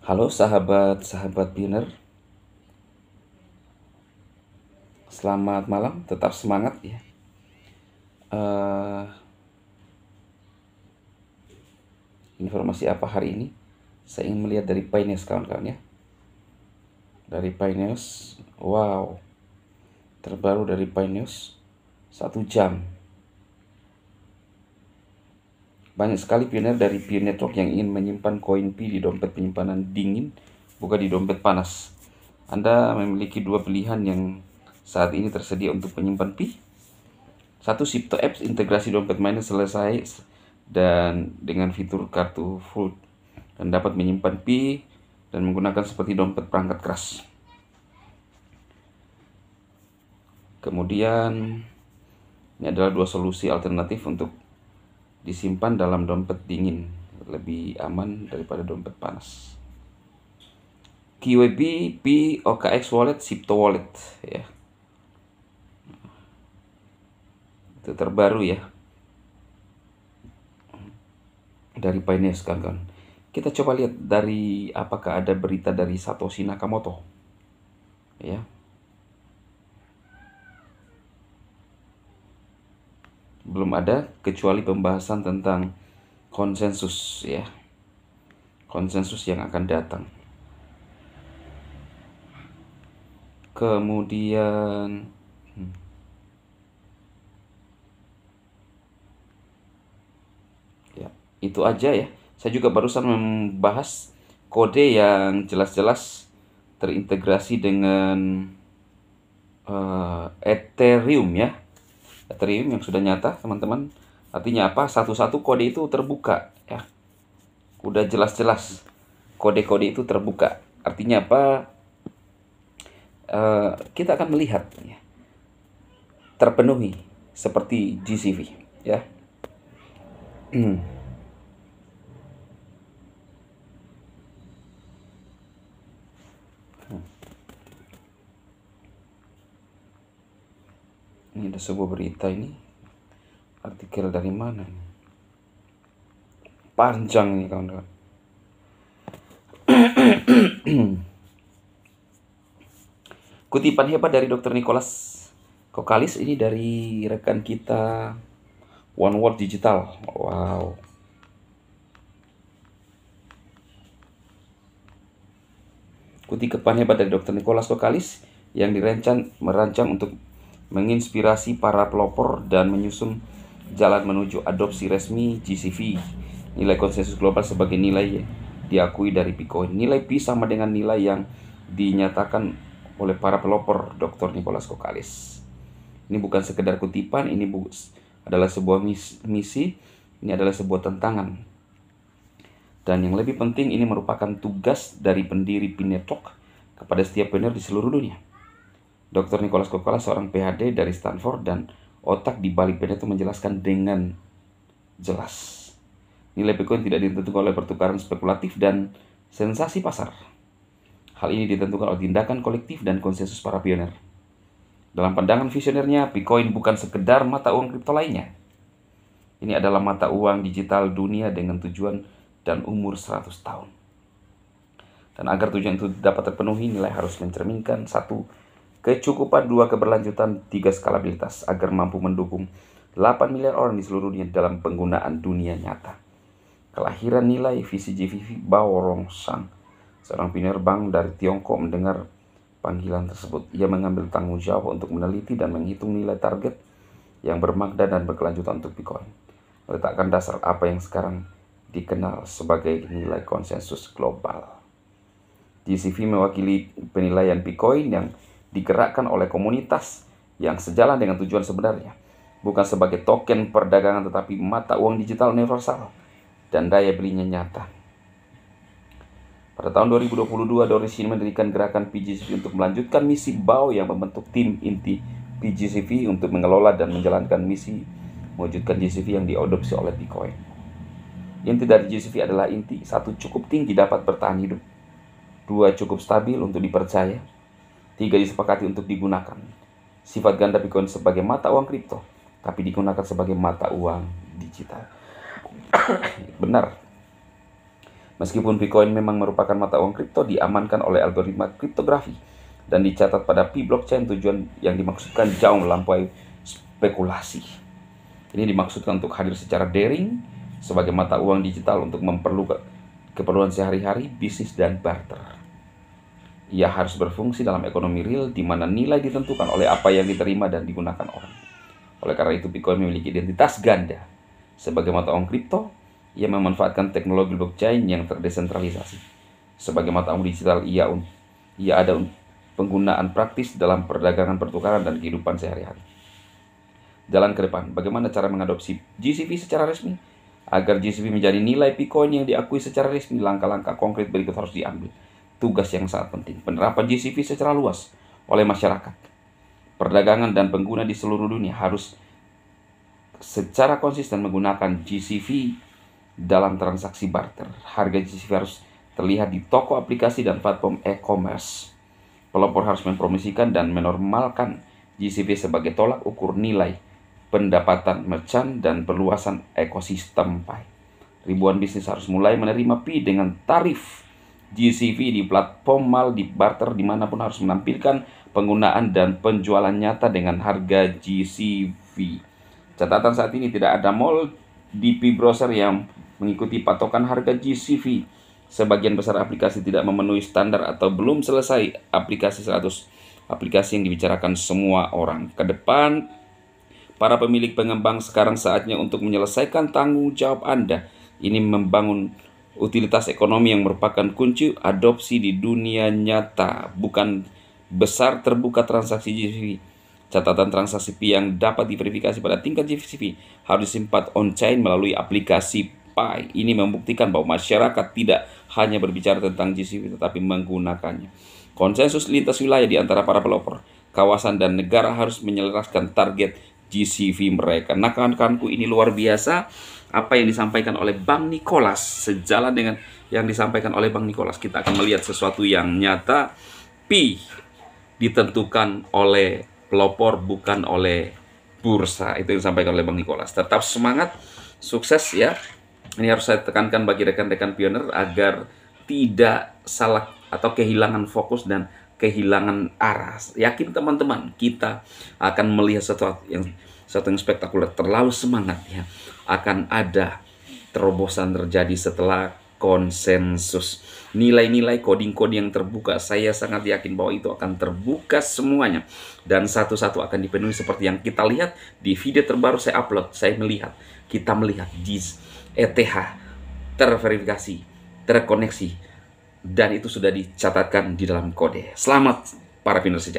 Halo sahabat-sahabat Pioneer, selamat malam, tetap semangat ya. Eh, Informasi apa hari ini? Saya ingin melihat dari Pioneers kawan-kawan ya. Dari Pioneers, wow, terbaru dari Pioneers, 1 jam. Banyak sekali pioneer dari Pioneer Network yang ingin menyimpan koin Pi di dompet penyimpanan dingin, bukan di dompet panas. Anda memiliki dua pilihan yang saat ini tersedia untuk menyimpan Pi. Satu, Sipto Apps integrasi dompet mainnya selesai dan dengan fitur kartu full dan dapat menyimpan Pi dan menggunakan seperti dompet perangkat keras. Kemudian ini adalah dua solusi alternatif untuk disimpan dalam dompet dingin, lebih aman daripada dompet panas. QWB, Pi, OKX Wallet, Sipto Wallet ya. Itu terbaru ya dari Pioneers kan. Kita coba lihat dari apakah ada berita dari Satoshi Nakamoto ya. Belum ada kecuali pembahasan tentang konsensus ya. Konsensus yang akan datang. Kemudian ya, itu aja ya. Saya juga barusan membahas kode yang jelas-jelas terintegrasi dengan Ethereum ya. Ethereum yang sudah nyata teman-teman. Artinya apa? Satu-satu kode itu terbuka ya. Udah jelas-jelas kode-kode itu terbuka. Artinya apa? Kita akan melihat ya, terpenuhi seperti GCV ya. Ini ada sebuah berita ini. Artikel dari mana ini? Panjang ini kawan-kawan. Kutipan hebat dari Dr. Nicholas Kokalis ini dari rekan kita One World Digital. Wow. Kutipan hebat dari Dr. Nicholas Kokalis yang merancang untuk menginspirasi para pelopor dan menyusun jalan menuju adopsi resmi GCV. Nilai konsensus global sebagai nilai diakui dari Bitcoin. Nilai Pi sama dengan nilai yang dinyatakan oleh para pelopor Dr. Nicholas Kokalis. Ini bukan sekedar kutipan, ini adalah sebuah misi, ini adalah sebuah tantangan. Dan yang lebih penting, ini merupakan tugas dari pendiri Pi Network kepada setiap pioneer di seluruh dunia. Dr. Nicholas Kokalis seorang PhD dari Stanford dan otak di balik Pi Network menjelaskan dengan jelas. Nilai Bitcoin tidak ditentukan oleh pertukaran spekulatif dan sensasi pasar. Hal ini ditentukan oleh tindakan kolektif dan konsensus para pioner. Dalam pandangan visionernya, Bitcoin bukan sekedar mata uang kripto lainnya. Ini adalah mata uang digital dunia dengan tujuan dan umur 100 tahun. Dan agar tujuan itu dapat terpenuhi, nilai harus mencerminkan 1. Kecukupan, 2. Keberlanjutan, 3. Skalabilitas agar mampu mendukung 8 miliar orang di seluruh dunia dalam penggunaan dunia nyata. Kelahiran nilai visi GCV Bao Rongshan, seorang pioner bank dari Tiongkok, mendengar panggilan tersebut. Ia mengambil tanggung jawab untuk meneliti dan menghitung nilai target yang bermakna dan berkelanjutan untuk Bitcoin. Meletakkan dasar apa yang sekarang dikenal sebagai nilai konsensus global. GCV mewakili penilaian Bitcoin yang digerakkan oleh komunitas yang sejalan dengan tujuan sebenarnya. Bukan sebagai token perdagangan tetapi mata uang digital universal dan daya belinya nyata. Pada tahun 2022, Doris Shin mendirikan gerakan PGCV untuk melanjutkan misi Bao yang membentuk tim inti PGCV untuk mengelola dan menjalankan misi mewujudkan GCV yang diadopsi oleh Bitcoin. Inti dari GCV adalah inti 1. Cukup tinggi dapat bertahan hidup. 2. Cukup stabil untuk dipercaya. 3. Disepakati untuk digunakan. Sifat ganda Bitcoin sebagai mata uang kripto, tapi digunakan sebagai mata uang digital. Benar. Meskipun Bitcoin memang merupakan mata uang kripto, diamankan oleh algoritma kriptografi dan dicatat pada P-blockchain, tujuan yang dimaksudkan jauh melampaui spekulasi. Ini dimaksudkan untuk hadir secara daring sebagai mata uang digital untuk keperluan sehari-hari, bisnis, dan barter. Ia harus berfungsi dalam ekonomi real di mana nilai ditentukan oleh apa yang diterima dan digunakan orang. Oleh karena itu, Bitcoin memiliki identitas ganda. Sebagai mata uang kripto, ia memanfaatkan teknologi blockchain yang terdesentralisasi. Sebagai mata uang digital, ia ada penggunaan praktis dalam perdagangan, pertukaran, dan kehidupan sehari-hari. Jalan ke depan, bagaimana cara mengadopsi GCV secara resmi? Agar GCV menjadi nilai Bitcoin yang diakui secara resmi, langkah-langkah konkret berikut harus diambil. Tugas yang sangat penting, penerapan GCV secara luas oleh masyarakat. Perdagangan dan pengguna di seluruh dunia harus secara konsisten menggunakan GCV dalam transaksi barter. Harga GCV harus terlihat di toko aplikasi dan platform e-commerce. Pelopor harus mempromosikan dan menormalkan GCV sebagai tolak ukur nilai pendapatan merchant dan perluasan ekosistem Pi. Ribuan bisnis harus mulai menerima Pi dengan tarif GCV di platform mal, di barter, dimanapun harus menampilkan penggunaan dan penjualan nyata dengan harga GCV. Catatan saat ini tidak ada mall di Pi browser yang mengikuti patokan harga GCV. Sebagian besar aplikasi tidak memenuhi standar atau belum selesai aplikasi 100 aplikasi yang dibicarakan semua orang. Ke depan, para pemilik pengembang sekarang saatnya untuk menyelesaikan tanggung jawab Anda. Ini membangun utilitas ekonomi yang merupakan kunci adopsi di dunia nyata, bukan besar terbuka transaksi GCV. Catatan transaksi Pi yang dapat diverifikasi pada tingkat GCV harus disimpan on-chain melalui aplikasi Pi. Ini membuktikan bahwa masyarakat tidak hanya berbicara tentang GCV tetapi menggunakannya. Konsensus lintas wilayah di antara para pelopor, kawasan, dan negara harus menyelaraskan target GCV mereka. Nah, kawan-kawanku, ini luar biasa apa yang disampaikan oleh Bang Nicholas. Sejalan dengan yang disampaikan oleh Bang Nicholas, kita akan melihat sesuatu yang nyata. Pi ditentukan oleh pelopor, bukan oleh bursa. Itu yang disampaikan oleh Bang Nicholas. Tetap semangat, sukses ya. Ini harus saya tekankan bagi rekan-rekan pioner agar tidak salah atau kehilangan fokus dan kehilangan arah. Yakin teman-teman, kita akan melihat sesuatu yang spektakuler. Terlalu semangat ya. Akan ada terobosan terjadi setelah konsensus. Nilai-nilai coding-coding yang terbuka, saya sangat yakin bahwa itu akan terbuka semuanya. Dan satu-satu akan dipenuhi seperti yang kita lihat di video terbaru saya upload. Kita melihat ETH terverifikasi, terkoneksi, dan itu sudah dicatatkan di dalam kode. Selamat para pinter sejati.